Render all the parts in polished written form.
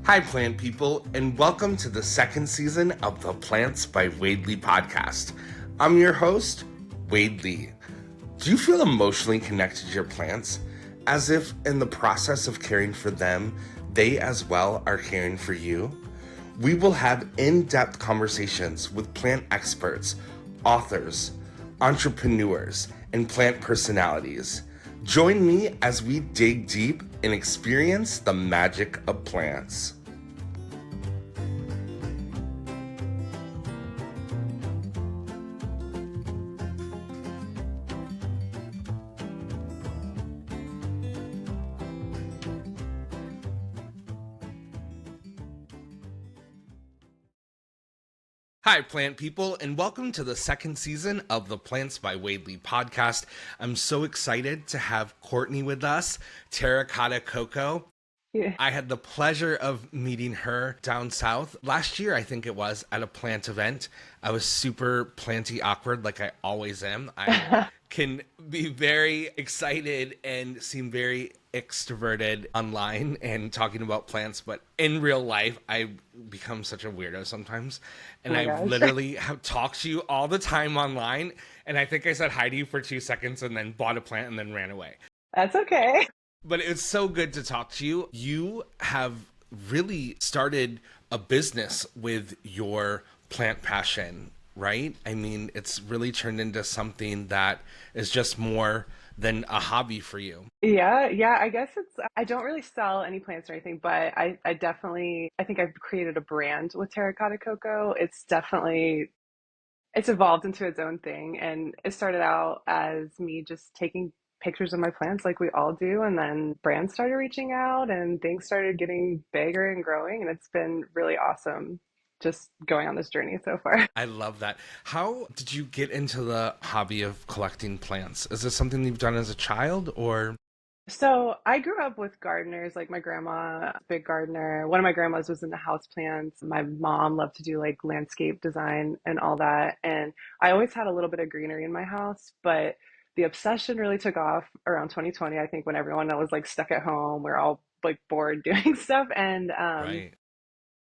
Hi, plant people, and welcome to the second season of the Plants by Wade Lee podcast. I'm your host, Wade Lee. Do you feel emotionally connected to your plants? As if in the process of caring for them, they as well are caring for you? We will have in-depth conversations with plant experts, authors, entrepreneurs, and plant personalities. Join me as we dig deep and experience the magic of plants. Hi, plant people, and welcome to the second season of the Plants by Wade Lee podcast. I'm so excited to have Courtney with us, Terracotta Coco. Yeah. I had the pleasure of meeting her down south last year, I think it was, at a plant event. I was super planty awkward, like I always am. I can be very excited and seem very extroverted online and talking about plants, but in real life, I become such a weirdo sometimes. And Oh my I gosh. literally have talked to you all the time online. And I think I said hi to you for 2 seconds and then bought a plant and then ran away. That's okay. But it's so good to talk to you. You have really started a business with your plant passion, right? I mean, it's really turned into something that is just more than a hobby for you. Yeah. I guess I don't really sell any plants or anything, but I definitely, I think I've created a brand with Terracotta Coco. It's evolved into its own thing. And it started out as me just taking pictures of my plants like we all do. And then brands started reaching out and things started getting bigger and growing. And it's been really awesome just going on this journey so far. I love that. How did you get into the hobby of collecting plants? Is this something you've done as a child or? So I grew up with gardeners, like my grandma, big gardener. One of my grandmas was into houseplants. My mom loved to do like landscape design and all that. And I always had a little bit of greenery in my house, but the obsession really took off around 2020, I think, when everyone was like stuck at home. We're all like bored doing stuff. And Right.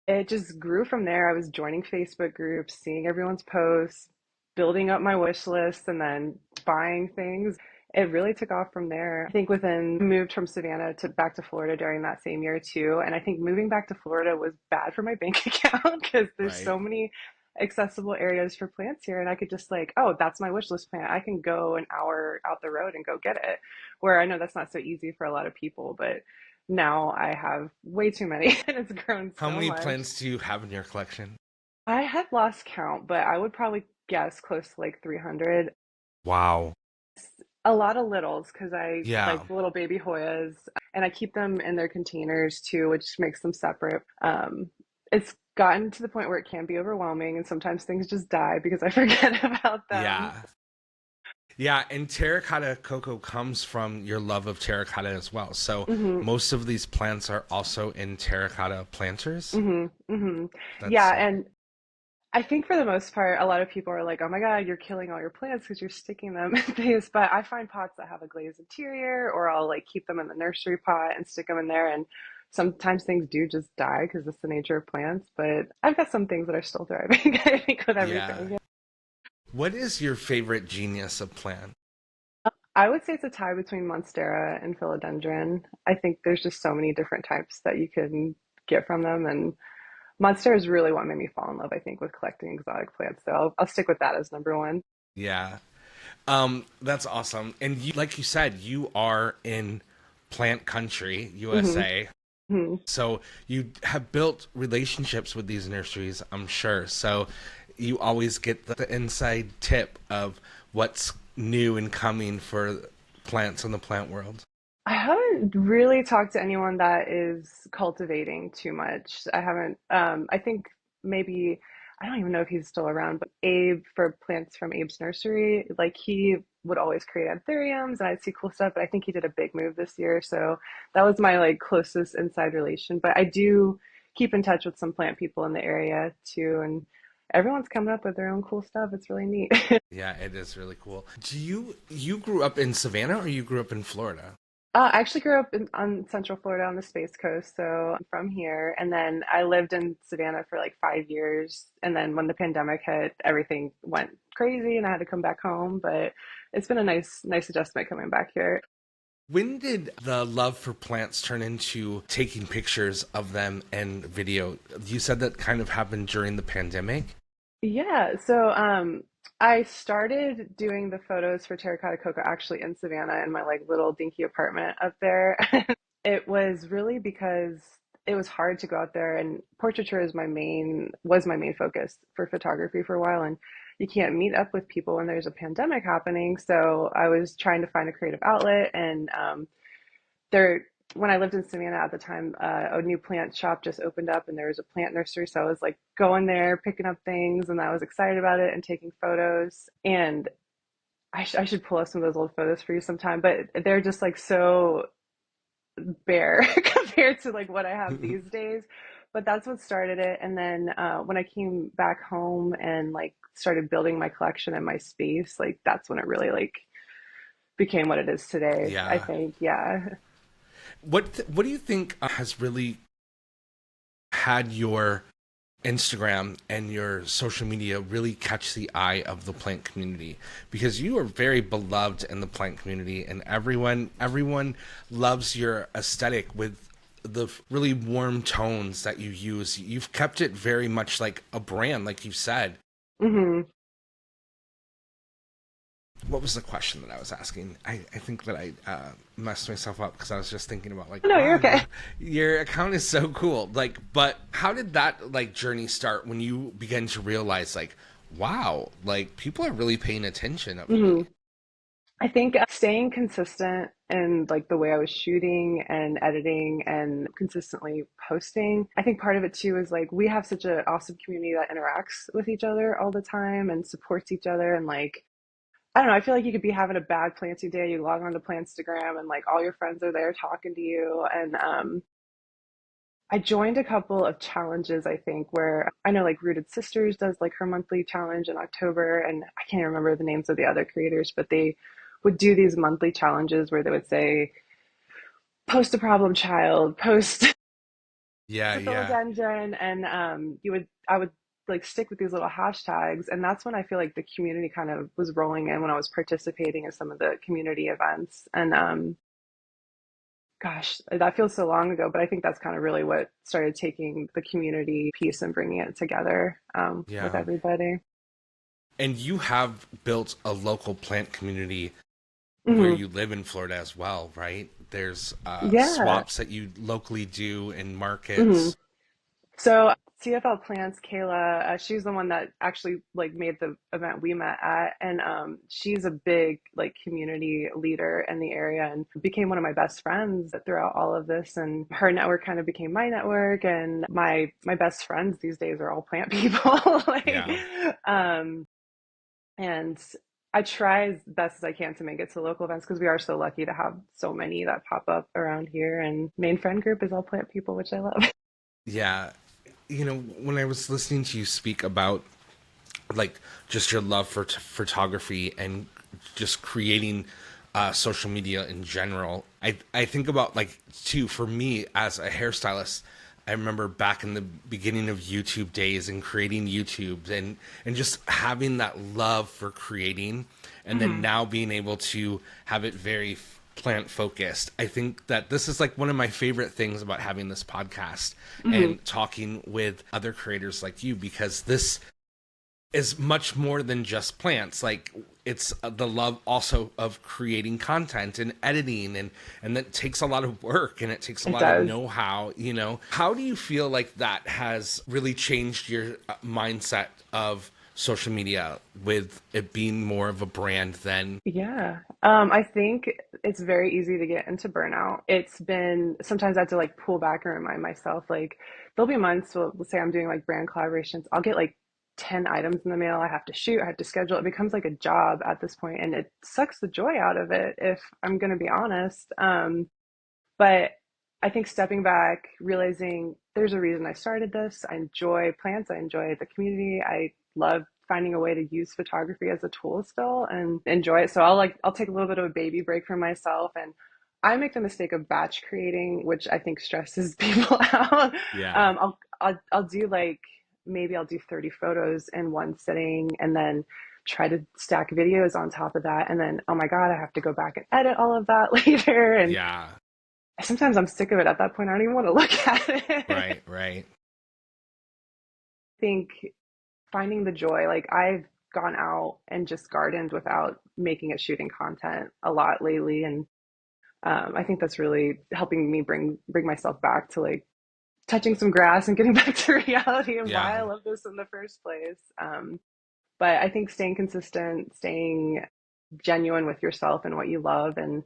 it just grew from there. I was joining Facebook groups, seeing everyone's posts, building up my wish list, and then buying things. It really took off from there. I think within moved from Savannah to back to Florida during that same year too. And I think moving back to Florida was bad for my bank account because there's Right. so many accessible areas for plants here and I could just like, oh, that's my wish list plant. I can go an hour out the road and go get it. Where I know that's not so easy for a lot of people, but now I have way too many and it's grown How so many much. plants do you have in your collection? I had lost count, but I would probably guess close to like 300. Wow. A lot of littles because I Yeah. like little baby Hoyas and I keep them in their containers too, which makes them separate. It's gotten to the point where it can be overwhelming and sometimes things just die because I forget about them. Yeah. Yeah, and terracotta cocoa comes from your love of terracotta as well. So Hmm. most of these plants are also in terracotta planters. Hmm. That's Yeah, so and I think for the most part, a lot of people are like, "Oh my God, you're killing all your plants because you're sticking them in these." But I find pots that have a glazed interior, or I'll like keep them in the nursery pot and stick them in there. And sometimes things do just die because it's the nature of plants. But I've got some things that are still thriving, I think, with yeah. everything. What is your favorite genius of plant? I would say it's a tie between Monstera and Philodendron. I think there's just so many different types that you can get from them, and Monstera is really what made me fall in love, I think, with collecting exotic plants. So I'll stick with that as number one. Yeah. That's awesome. And you, like you said, you are in plant country, Hmm. USA. Hmm. So you have built relationships with these nurseries, I'm sure. So you always get the inside tip of what's new and coming for plants in the plant world. I haven't really talked to anyone that is cultivating too much. I haven't, I think maybe, I don't even know if he's still around, but Abe for plants from Abe's nursery, like he would always create anthuriums and I'd see cool stuff, but I think he did a big move this year. So that was my like closest inside relation. But I do keep in touch with some plant people in the area too. And everyone's coming up with their own cool stuff. It's really neat. Yeah, it is really cool. Do you grew up in Savannah or you grew up in Florida? I actually grew up on Central Florida on the Space Coast, so I'm from here. And then I lived in Savannah for like 5 years. And then when the pandemic hit, everything went crazy and I had to come back home. But it's been a nice adjustment coming back here. When did the love for plants turn into taking pictures of them and video? You said that kind of happened during the pandemic. Yeah, so I started doing the photos for Terracotta Coco actually in Savannah in my like little dinky apartment up there. It was really because it was hard to go out there and portraiture is my main focus for photography for a while and you can't meet up with people when there's a pandemic happening. So I was trying to find a creative outlet and there when I lived in Savannah at the time, a new plant shop just opened up and there was a plant nursery. So I was like going there, picking up things, and I was excited about it and taking photos. And I should pull up some of those old photos for you sometime, but they're just like so bare compared to like what I have these days. But that's what started it. And then when I came back home and like started building my collection and my space, like that's when it really like became what it is today, I Yeah. think. Yeah. What do you think has really had your Instagram and your social media really catch the eye of the plant community? Because you are very beloved in the plant community, and everyone loves your aesthetic with the really warm tones that you use. You've kept it very much like a brand, like you said. Hmm. What was the question that I was asking? I think that I messed myself up because I was just thinking about like, No, you're wow, okay. your account is so cool. Like, but how did that like journey start when you began to realize like, wow, like people are really paying attention of Hmm. me? I think staying consistent in like the way I was shooting and editing and consistently posting. I think part of it too is like we have such an awesome community that interacts with each other all the time and supports each other and like I don't know, I feel like you could be having a bad planting day, you log on to Plantstagram and like all your friends are there talking to you and I joined a couple of challenges, I think, where I know like Rooted Sisters does like her monthly challenge in October, and I can't remember the names of the other creators, but they would do these monthly challenges where they would say, post a problem child, post Yeah, a yeah, philodendron, and I would like stick with these little hashtags, and that's when I feel like the community kind of was rolling in when I was participating in some of the community events, and gosh, that feels so long ago, but I think that's kind of really what started taking the community piece and bringing it together with yeah. everybody. And you have built a local plant community where Hmm. you live in Florida as well, right? There's Yeah. swaps that you locally do in Hmm. markets. So CFL Plants, Kayla, she's the one that actually like made the event we met at, and she's a big like community leader in the area and became one of my best friends throughout all of this. And her network kind of became my network, and my best friends these days are all plant people. Like, Yeah. um, and I try as best as I can to make it to local events because we are so lucky to have so many that pop up around here. And main friend group is all plant people, which I love. Yeah. When I was listening to you speak about like just your love for photography and just creating social media in general, I think about like too for me as a hairstylist. I remember back in the beginning of YouTube days and creating YouTube and just having that love for creating, and then Hmm. now being able to have it very plant focused. I think that this is like one of my favorite things about having this podcast Hmm. and talking with other creators like you, because this is much more than just plants. Like it's the love also of creating content and editing, and that takes a lot of work and it takes a It lot of does. know-how. How do you feel like that has really changed your mindset of social media, with it being more of a brand than? Yeah. I think it's very easy to get into burnout. It's been sometimes I have to like pull back and remind myself, like, there'll be months, well, let's say I'm doing like brand collaborations, I'll get like 10 items in the mail. I have to shoot, I have to schedule. It becomes like a job at this point, and it sucks the joy out of it, if I'm going to be honest. But I think stepping back, realizing there's a reason I started this. I enjoy plants. I enjoy the community. I love finding a way to use photography as a tool still and enjoy it. So I'll take a little bit of a baby break for myself and I make the mistake of batch creating, which I think stresses people out. Yeah. I'll do like maybe I'll do 30 photos in one sitting and then try to stack videos on top of that. And then, oh my God, I have to go back and edit all of that later. And Yeah. sometimes I'm sick of it at that point. I don't even want to look at it. Right. Right. I think finding the joy, like I've gone out and just gardened without making it shooting content a lot lately. And I think that's really helping me bring myself back to like touching some grass and getting back to reality and why Yeah. I love this in the first place. But I think staying consistent, staying genuine with yourself and what you love, and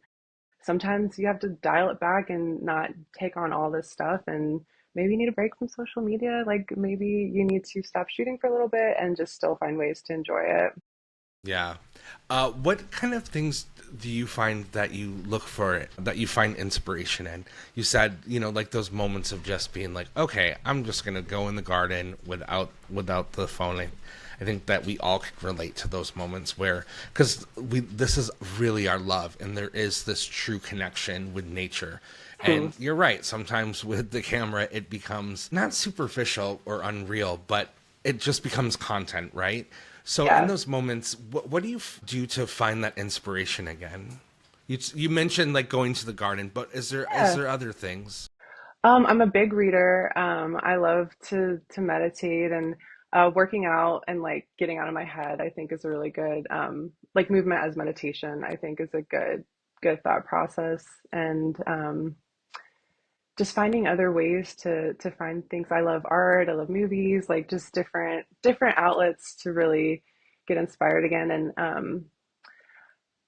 sometimes you have to dial it back and not take on all this stuff. And maybe you need a break from social media. Like maybe you need to stop shooting for a little bit and just still find ways to enjoy it. Yeah. What kind of things do you find that you look for, that you find inspiration in? You said, like those moments of just being like, okay, I'm just gonna go in the garden without the phone. I think that we all can relate to those moments where, because this is really our love, and there is this true connection with nature. Hmm. And you're right. Sometimes with the camera, it becomes not superficial or unreal, but it just becomes content, right? So in Yeah. those moments, what do you do to find that inspiration again? You mentioned like going to the garden, but is Yeah. there other things? I'm a big reader. I love to meditate and working out and like getting out of my head, I think is a really good like movement as meditation, I think is a good thought process. And just finding other ways to find things. I love art, I love movies, like just different outlets to really get inspired again. And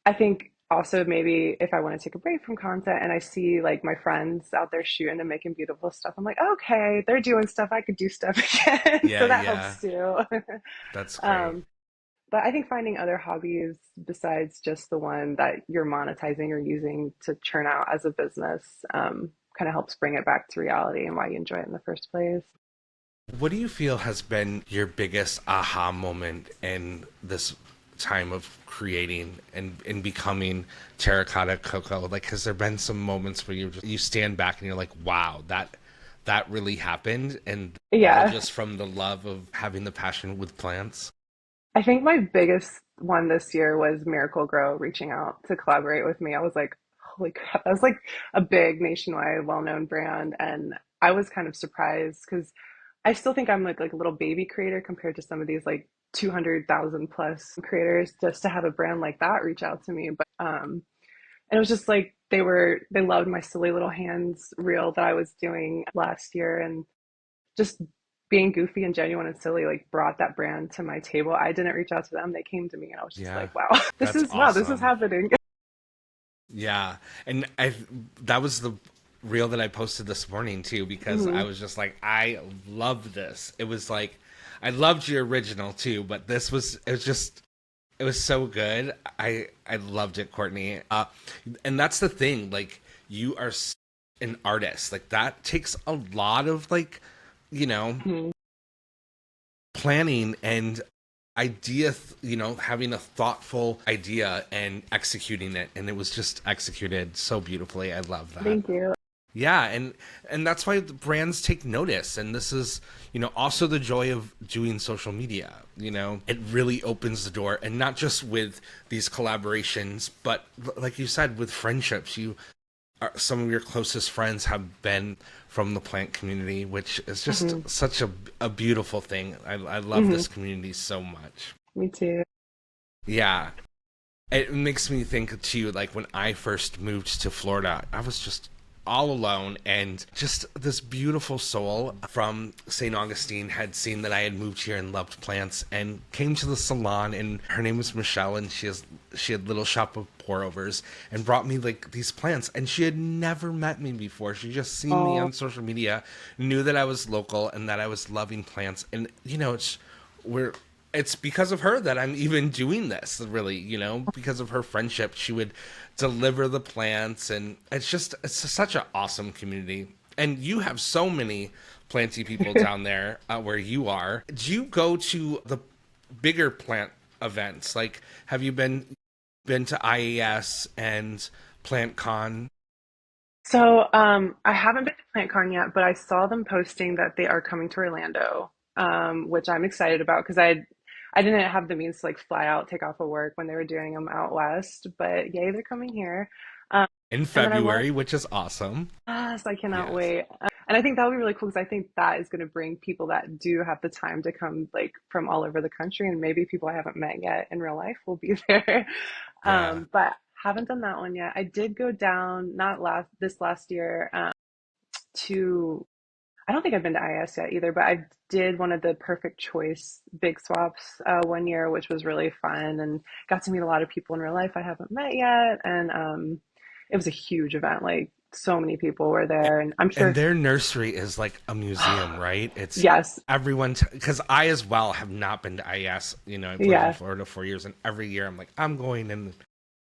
I think also maybe if I want to take a break from content and I see like my friends out there shooting and making beautiful stuff, I'm like, okay, they're doing stuff, I could do stuff again. Yeah, So that yeah, helps too. that's great. Um, but I think finding other hobbies besides just the one that you're monetizing or using to churn out as a business kind of helps bring it back to reality and why you enjoy it in the first place. What do you feel has been your biggest aha moment in this time of creating and in becoming Terracotta Coco? Like, has there been some moments where you stand back and you're like, wow, that really happened, and all Yeah. just from the love of having the passion with plants? I think my biggest one this year was Miracle Grow reaching out to collaborate with me. I was like, holy crap, that was like a big nationwide, well-known brand. And I was kind of surprised because I still think I'm like a little baby creator compared to some of these like 200,000 plus creators just to have a brand like that reach out to me. But and it was just like they loved my silly little hands reel that I was doing last year and just being goofy and genuine and silly like brought that brand to my table. I didn't reach out to them. They came to me and I was just Yeah, like, wow, that's this is awesome. happening. Yeah, and that was the reel that I posted this morning too, because I Hmm. was just like, I love this. It was like, I loved your original too, but it was so good. I loved it, Courtney. And that's the thing, like you are an artist, like that takes a lot of like, you know, Hmm. planning and idea, having a thoughtful idea and executing it, and it was just executed so beautifully. I love that. Thank you. Yeah, and that's why the brands take notice, and this is, also the joy of doing social media. It really opens the door, and not just with these collaborations, but like you said, with friendships. Some of your closest friends have been from the plant community, which is just Hmm. such a beautiful thing. I love Hmm. this community so much. Me too. Yeah. It makes me think too, like when I first moved to Florida, I was just all alone, and just this beautiful soul from St. Augustine had seen that I had moved here and loved plants and came to the salon, and her name was Michelle, and she had little shop of pour overs and brought me like these plants, and she had never met me before. She just seen me Oh, on social media, knew that I was local and that I was loving plants, and we're it's because of her that I'm even doing this, really, because of her friendship. She would deliver the plants, and it's such an awesome community. And you have so many planty people down there where you are. Do you go to the bigger plant events? Like, have you been to IAS and PlantCon? So, I haven't been to PlantCon yet, but I saw them posting that they are coming to Orlando, which I'm excited about because I didn't have the means to like fly out, take off of work when they were doing them out west, but yay, they're coming here. Um, In and then I love, February, which is awesome. yes, I cannot Yes. wait. And I think that'll be really cool because I think that is going to bring people that do have the time to come like from all over the country, and maybe people I haven't met yet in real life will be there. Yeah. But haven't done that one yet. I did go down not last this last year to I don't think I've been to IS yet either, but I did one of the Perfect Choice big swaps one year, which was really fun and got to meet a lot of people in real life I haven't met yet. And it was a huge event. Like so many people were there, and I'm And sure, their nursery is like a museum, right? It's yes, everyone, because I as well have not been to IS. You know, I've lived in yeah, Florida 4 years, and every year I'm like, I'm going, and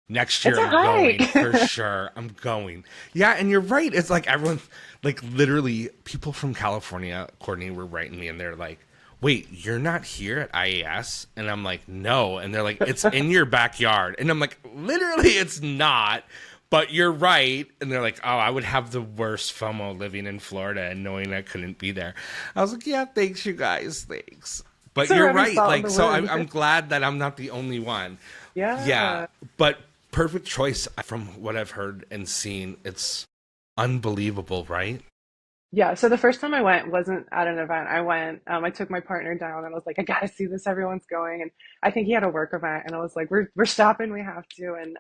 next it's year a I'm going for hike. sure. I'm going. Yeah, and you're right. It's like everyone, like literally, people from California, Courtney, were writing me, and they're like, "Wait, you're not here at IAS?" And I'm like, "No." And they're like, "It's in your backyard." And I'm like, "Literally, it's not." But you're right. And they're like, "Oh, I would have the worst FOMO living in Florida and knowing I couldn't be there." I was like, "Yeah, thanks, you guys, thanks." But So you're every right. salt in Like, the so wound. I'm glad that I'm not the only one. Yeah, Yeah. but Perfect Choice, from what I've heard and seen, it's unbelievable, right? Yeah, so the first time I went wasn't at an event. I went, I took my partner down and I was like, I gotta see this. Everyone's going, and I think he had a work event, and I was like, we're stopping. We have to. And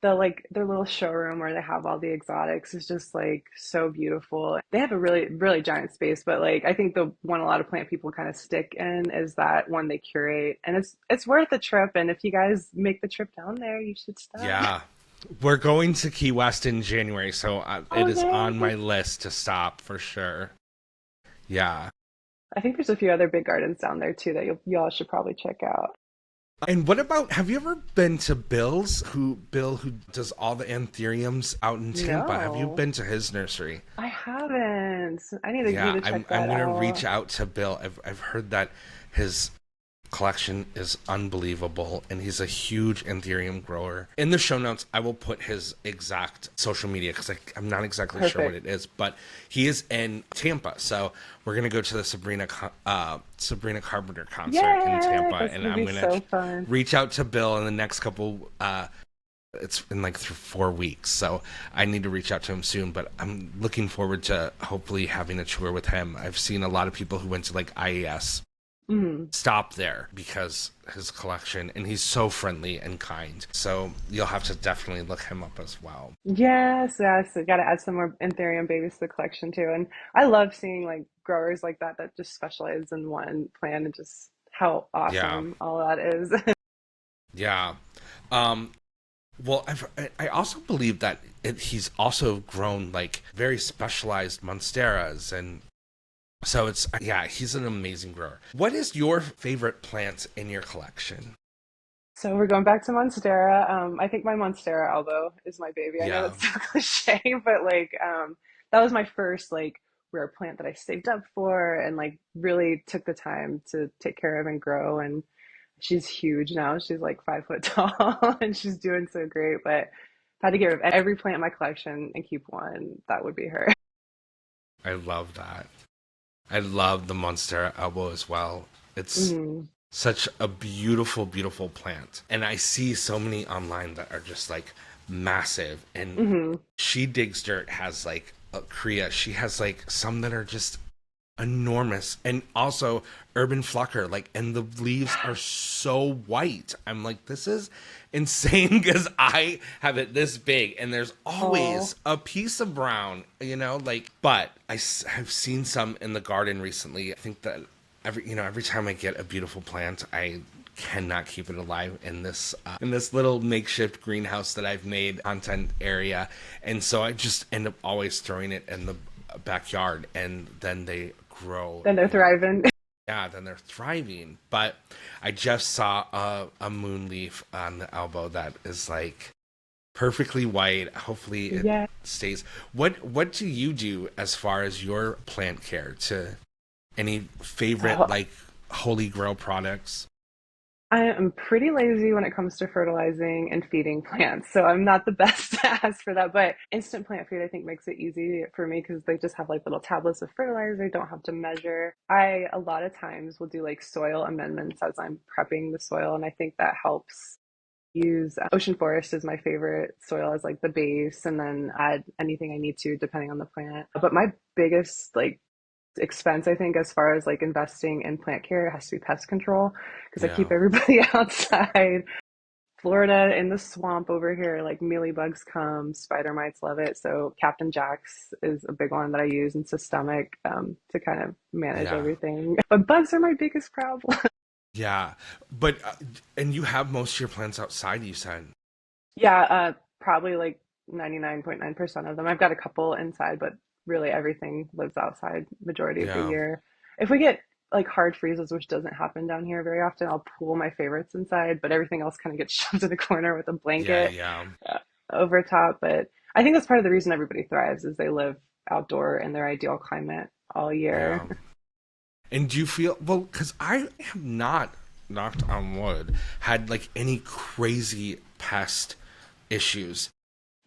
the like their little showroom where they have all the exotics is just like so beautiful. They have a really giant space, but like I think the one a lot of plant people kind of stick in is that one they curate, and it's worth a trip. And if you guys make the trip down there, you should stop. Yeah. We're going to Key West in January, so it Oh, is on yay! my list to stop for sure. Yeah. I think there's a few other big gardens down there too that y'all should probably check out. And what about, have you ever been to Bill, who does all the anthuriums out in Tampa? Have you No, been to his nursery? I haven't. I need Yeah, to I'm check I'm that gonna reach out. out to Bill. I've heard that his collection is unbelievable, and he's a huge anthurium grower. In the show notes, I will put his exact social media because I'm not exactly sure what Perfect. it is, but he is in Tampa, so we're gonna go to the Sabrina Carpenter concert in Yay! Tampa, That's and gonna I'm be gonna so fun. reach out to Bill in the next couple. It's in like 4 weeks, so I need to reach out to him soon. But I'm looking forward to hopefully having a tour with him. I've seen a lot of people who went to like IES Mhm. stop there because his collection, and he's so friendly and kind. So you'll have to definitely look him up as well. Yes, yes. I gotta add some more Anthurium babies to the collection too. And I love seeing like growers like that that just specialize in one plant and just how Yeah, awesome all that is. yeah. Um, well, I also believe that he's also grown like very specialized monsteras, and so it's, yeah, he's an amazing grower. What is your favorite plant in your collection? So we're going back to Monstera. I think my Monstera elbow is my baby. I know Yeah, that's so cliche, but like that was my first like rare plant that I saved up for and like really took the time to take care of and grow. And she's huge now. She's like 5 foot tall and she's doing so great. But if I had to get rid of every plant in my collection and keep one, that would be her. I love that. I love the Monstera elbow as well. It's Mm, such a beautiful, beautiful plant. And I see so many online that are just like massive. And hmm. She Digs Dirt has like a Korea. She has like some that are just enormous. And also Urban Flucker, like, and the leaves are so white. I'm like, this is insane because I have it this big and there's Oh, always a piece of brown, like, but have seen some in the garden recently. I think that every time I get a beautiful plant, I cannot keep it alive in this little makeshift greenhouse that I've made content area, and so I just end up always throwing it in the backyard, and then they grow. then they're thriving. Yeah, then they're thriving. But I just saw a moon leaf on the elbow that is like perfectly white. Hopefully it Yeah. stays. What do you do as far as your plant care? To any favorite Oh, like holy grail products? I am pretty lazy when it comes to fertilizing and feeding plants, so I'm not the best to ask for that. But instant plant food, I think, makes it easy for me because they just have like little tablets of fertilizer. I don't have to measure. I a lot of times will do like soil amendments as I'm prepping the soil, and I think that helps. Use ocean forest is my favorite soil as like the base, and then add anything I need to depending on the plant. But my biggest like expense, I think, as far as like investing in plant care has to be pest control because I keep Yeah. everybody outside. Florida in the swamp over here, like mealy bugs come, spider mites love it. So Captain Jack's is a big one that I use in systemic to kind of manage Yeah. everything. But bugs are my biggest problem. Yeah. But, and you have most of your plants outside, you said. Yeah, probably like 99.9% of them. I've got a couple inside, but really everything lives outside majority of the Yeah. year. If we get like hard freezes, which doesn't happen down here very often, I'll pool my favorites inside, but everything else kind of gets shoved in the corner with a Yeah. blanket Yeah. uh, over top. But I think that's part of the reason everybody thrives is they live outdoor in their ideal climate all year. Yeah. And do you feel, well, because I have not, knocked on wood, had like any crazy pest issues.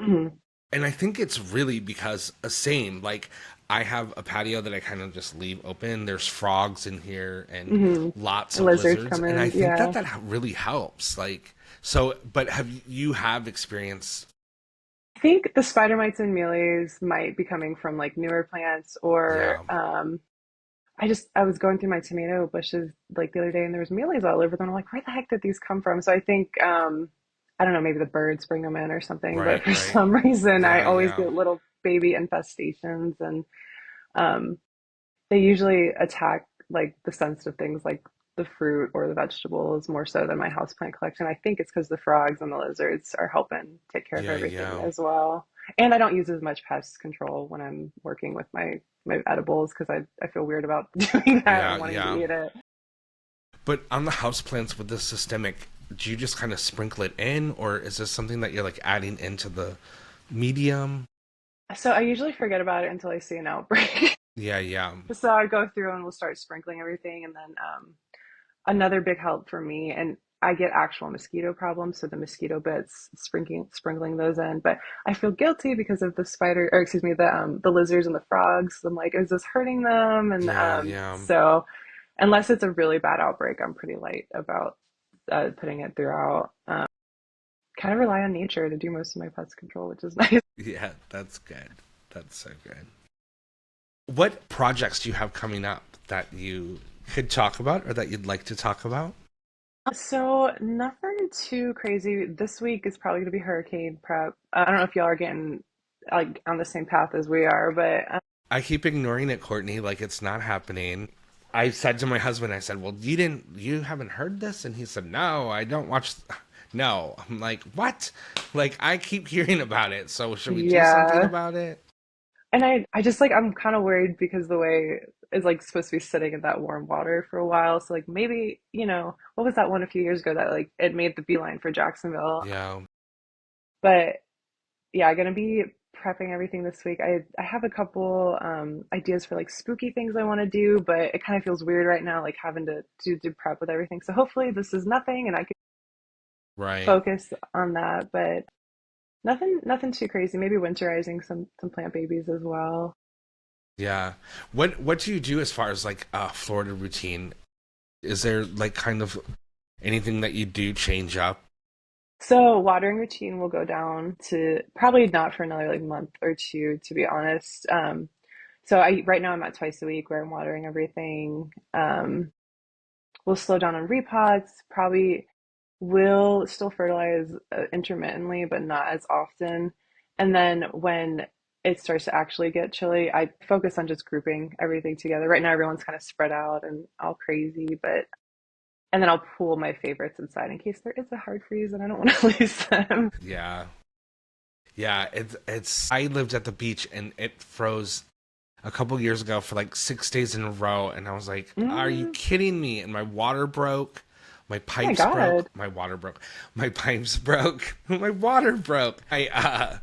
Mhm. And I think it's really because same, like I have a patio that I kind of just leave open. There's frogs in here and Mhm. lots of Lizards lizards, come and I in, think that yeah. that really helps. Like, so, but have you have experience? I think the spider mites and mealies might be coming from like newer plants or Yeah, I was going through my tomato bushes like the other day and there was mealies all over them. I'm like, where the heck did these come from? So I think I don't know, maybe the birds bring them in or something, but right, for right. some reason I Yeah, always yeah, get little baby infestations and um they usually attack like the sensitive things like the fruit or the vegetables more so than my houseplant collection. I think it's because the frogs and the lizards are helping take care of yeah, everything yeah. as well. And I don't use as much pest control when I'm working with my edibles because I feel weird about doing that and Yeah, wanting to yeah. eat it. But on the houseplants with the systemic, do you just kind of sprinkle it in, or is this something that you're like adding into the medium? So I usually forget about it until I see an outbreak. Yeah, yeah, So I go through and we'll start sprinkling everything and then another big help for me, and I get actual mosquito problems, so the mosquito bits, sprinkling those in. But I feel guilty because of the spider, or excuse me, the lizards and the frogs. I'm like, is this hurting them? And yeah, yeah. so unless it's a really bad outbreak, I'm pretty light about putting it throughout. Kind of rely on nature to do most of my pest control, which is nice. Yeah, that's good. That's so good. What projects do you have coming up that you could talk about or that you'd like to talk about? So nothing too crazy. This week is probably going to be hurricane prep. I don't know if y'all are getting like on the same path as we are, but I keep ignoring it, Courtney, like it's not happening. I said to my husband, I said, "Well, you haven't heard this?" And he said, "No, I don't watch." No, I'm like, "What?" Like I keep hearing about it. So should we do something yeah. about it? And I just like I'm kind of worried because the way is like supposed to be sitting in that warm water for a while. So like maybe, what was that one a few years ago that like it made the beeline for Jacksonville. Yeah, But yeah, I'm gonna be prepping everything this week. I have a couple ideas for like spooky things I want to do, but it kind of feels weird right now, like having to do prep with everything. So hopefully this is nothing and I can right. focus on that. But nothing too crazy. Maybe winterizing some plant babies as well. Yeah. What do you do as far as like Florida routine? Is there like kind of anything that you do change up? So watering routine will go down to probably not for another like month or two, to be honest. So I right now I'm at twice a week where I'm watering everything. We'll slow down on repots. Probably will still fertilize intermittently, but not as often. And then when it starts to actually get chilly, I focus on just grouping everything together. Right now everyone's kind of spread out and all crazy, but and then I'll pool my favorites inside in case there is a hard freeze and I don't want to lose them. Yeah. Yeah, it's I lived at the beach and it froze a couple years ago for like 6 days in a row, and I was like, "Are you Mm, kidding me?" And my water broke, my oh my pipes broke, God. my water broke, my pipes broke, my water broke. I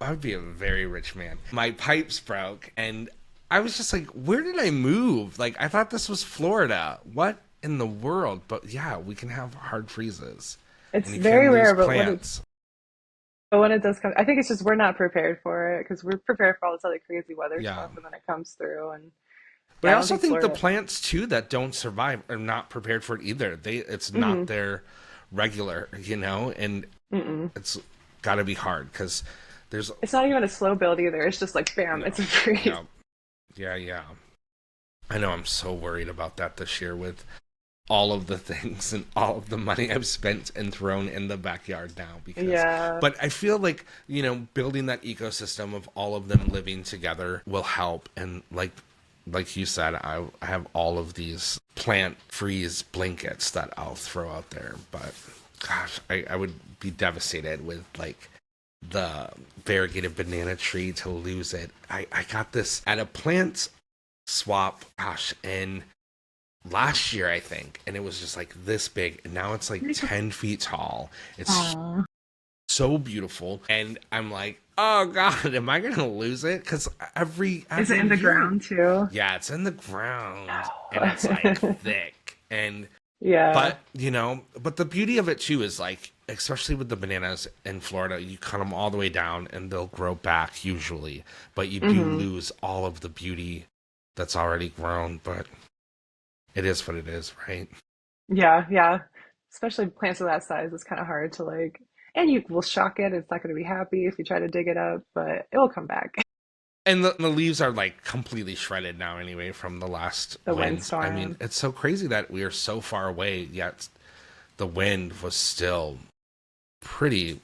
would be a very rich man. My pipes broke, and I was just like, "Where did I move?" Like I thought this was Florida. What? in the world, but yeah, we can have hard freezes, and It's you very can lose rare, plants. but when it does come, I think it's just we're not prepared for it because we're prepared for all this other crazy weather Yeah. stuff, and then it comes through, and But yeah, I I don't also think think the Florida. plants too that don't survive are not prepared for it either. It's not Mm-hmm. their regular, and Mm-mm. it's got to be hard because there's It's not even a slow build either. It's just like bam, no, it's a freeze. yeah, yeah, yeah. I know I'm so worried about that this year with all of the things and all of the money I've spent and thrown in the backyard now Yeah. but I feel like, building that ecosystem of all of them living together will help. And like you said, I have all of these plant freeze blankets that I'll throw out there. But gosh, I would be devastated with like the variegated banana tree to lose it. I got this at a plant swap, gosh, and last year I think, and it was just like this big, and now it's like 10 feet tall. It's Aw. so beautiful, and I'm like, oh god, am I gonna lose it? Because every Is it every in the year, ground too? yeah, it's in the ground and it's like No. thick. And Yeah. but the beauty of it too is like, especially with the bananas in Florida, you cut them all the way down and they'll grow back usually, but you do Hmm. lose all of the beauty that's already grown. But it is what it is, right? Yeah, yeah. Especially plants of that size, it's kind of hard to like, and you will shock it. It's not going to be happy if you try to dig it up, but it will come back. And the leaves are like completely shredded now anyway from the last The winds. I mean, windstorm. it's so crazy that we are so far away, yet the wind was still pretty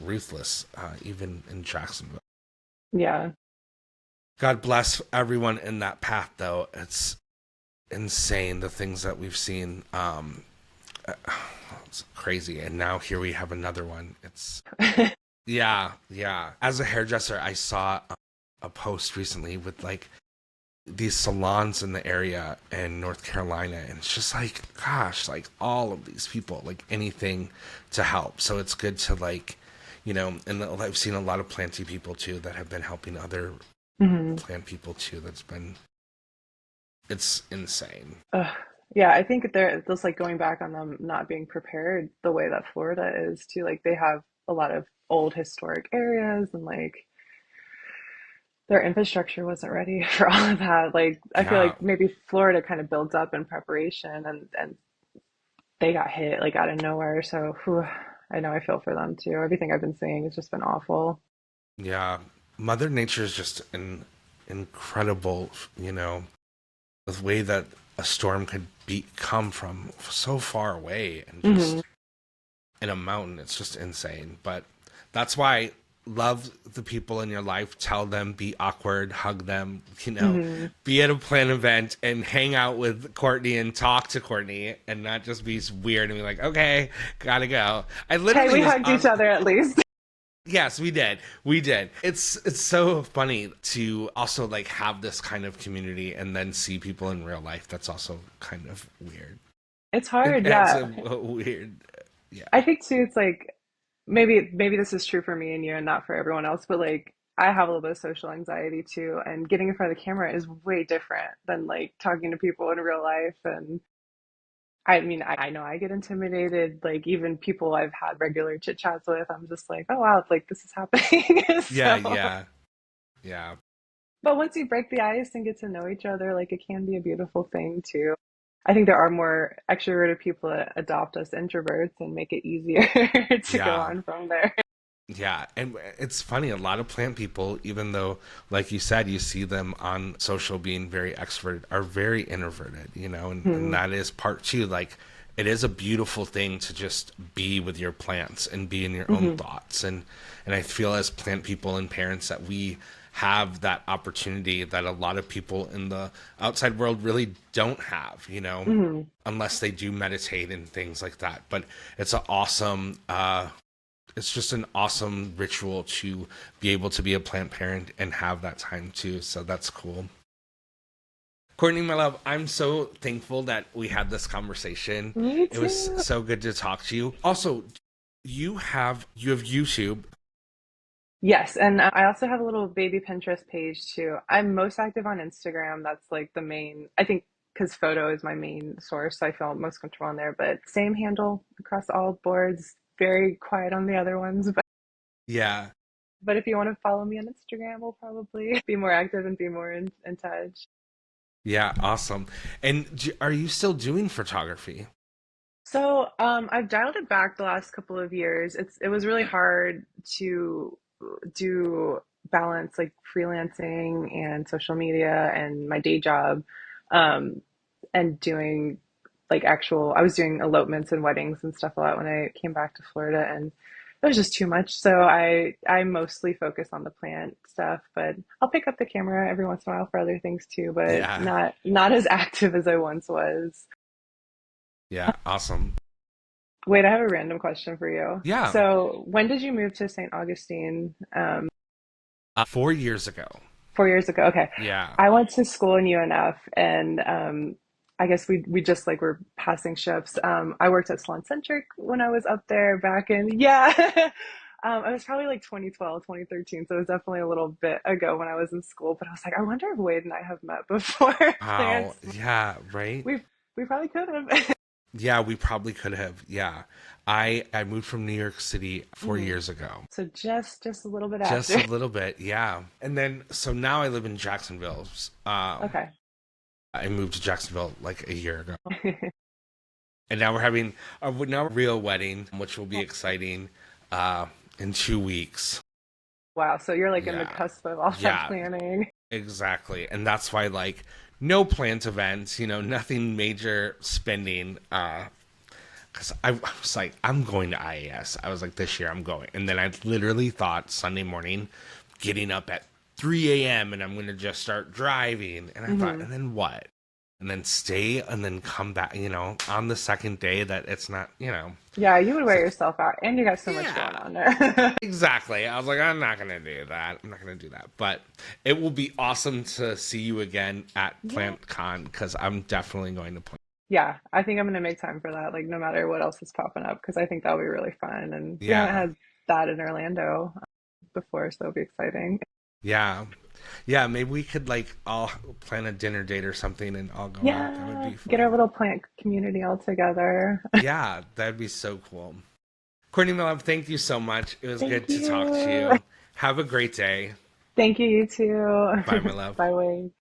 ruthless, even in Jacksonville. Yeah. God bless everyone in that path, though. It's insane the things that we've seen. Uh, it's crazy, and now here we have another one. It's yeah, yeah. As a hairdresser, I saw a post recently with like these salons in the area in North Carolina, and it's just like, gosh, like all of these people, like anything to help. So it's good to like, and I've seen a lot of planty people too that have been helping other Hmm. plant people too. It's insane. Yeah, I think they're just like going back on them not being prepared the way that Florida is too. Like they have a lot of old historic areas and like their infrastructure wasn't ready for all of that. Like I feel Yeah. like maybe Florida kind of builds up in preparation and they got hit like out of nowhere. So whew, I know I feel for them too. Everything I've been seeing has just been awful. Yeah. Mother Nature is just an incredible, the way that a storm could come from so far away and Hmm. just in a mountain. It's just insane. But that's why love the people in your life. Tell them, be awkward, hug them, Hmm. be at a planned event and hang out with Courtney and talk to Courtney and not just be weird and be like, okay, gotta go. I Hey, literally we was hugged each on. other at least. Yes, we did. We did. It's so funny to also like have this kind of community and then see people in real life. That's also kind of weird. It's It hard, adds yeah. a weird, yeah, I think too, it's like maybe this is true for me and you and not for everyone else, but like I have a little bit of social anxiety too, and getting in front of the camera is way different than like talking to people in real life. And I mean, I know I get intimidated. Like even people I've had regular chit chats with, I'm just like, oh wow, like this is happening. yeah, So, yeah, yeah, but once you break the ice and get to know each other, like it can be a beautiful thing too. I think there are more extroverted people that adopt us introverts and make it easier to go yeah. on from there. Yeah, and it's funny. A lot of plant people, even though, like you said, you see them on social being very extroverted, are very introverted. And Hmm. that is part two. Like, it is a beautiful thing to just be with your plants and be in your own Hmm. thoughts. And I feel as plant people and parents that we have that opportunity that a lot of people in the outside world really don't have. Hmm. Unless they do meditate and things like that. But it's an awesome. It's just an awesome ritual to be able to be a plant parent and have that time too. So that's cool. Courtney, my love, I'm so thankful that we had this conversation. Me It was too. so good to talk to you. Also, you have YouTube. Yes, and I also have a little baby Pinterest page too. I'm most active on Instagram. That's like the main, I think because photo is my main source, so I feel most comfortable on there. But same handle across all boards, very quiet on the other ones. Yeah. But if you want to follow me on Instagram, we'll probably be more active and be more in touch. Yeah, awesome. And are you still doing photography? So, I've dialed it back the last couple of years. It was really hard to do balance like freelancing and social media and my day job, um, and doing like actual. I was doing elopements and weddings and stuff a lot when I came back to Florida, and it was just too much. So I mostly focus on the plant stuff, but I'll pick up the camera every once in a while for other things too, but Yeah. not as active as I once was. Yeah, awesome. Wait, I have a random question for you. Yeah. So, when did you move to St. Augustine? 4 years ago. 4 years ago. Okay. Yeah. I went to school in UNF, and I guess we just like were passing ships. I worked at Salon Centric when I was up there back in, yeah. I was probably like 2012, 2013, so it was definitely a little bit ago when I was in school. But I was like, I wonder if Wade and I have met before. Wow. Plants. Yeah, right? We we probably could have. Yeah, we probably could have. Yeah. I moved from New York City 4 years ago. So just a little bit Just a after. little bit, yeah. And then so now I live in Jacksonville. Okay. I moved to Jacksonville like a year ago. And now we're having a now a real wedding, which will be exciting in 2 weeks. Wow, so you're like in the Yeah. cusp of all that Yeah, planning. exactly. And that's why like no planned events, nothing major spending. Because I was like, I'm going to IAS. I was like, this year I'm going. And then I literally thought Sunday morning, getting up at 3 a.m. and I'm going to just start driving. And I thought, Hmm. and then what? And then stay and then come back, on the second day that it's not, Yeah, you would it's wear like, yourself out, and you got so much going yeah, on there. exactly. I was like, I'm not going to do that. I'm not going to do that. But it will be awesome to see you again at Yeah. PlantCon because I'm definitely going to plan. Yeah, I think I'm gonna make time for that, like no matter what else is popping up, because I think that'll be really fun. And we haven't Yeah. had that in Orlando before, so it'll be exciting. Yeah. Yeah, maybe we could like all plan a dinner date or something and all go out. That would Yeah, be get our fun. little plant community all together. Yeah, that'd be so cool. Courtney, my love, thank you so much. It was Thank good to talk to you. you. Have a great day. Thank you, you too. Bye, my love. Bye, Wade.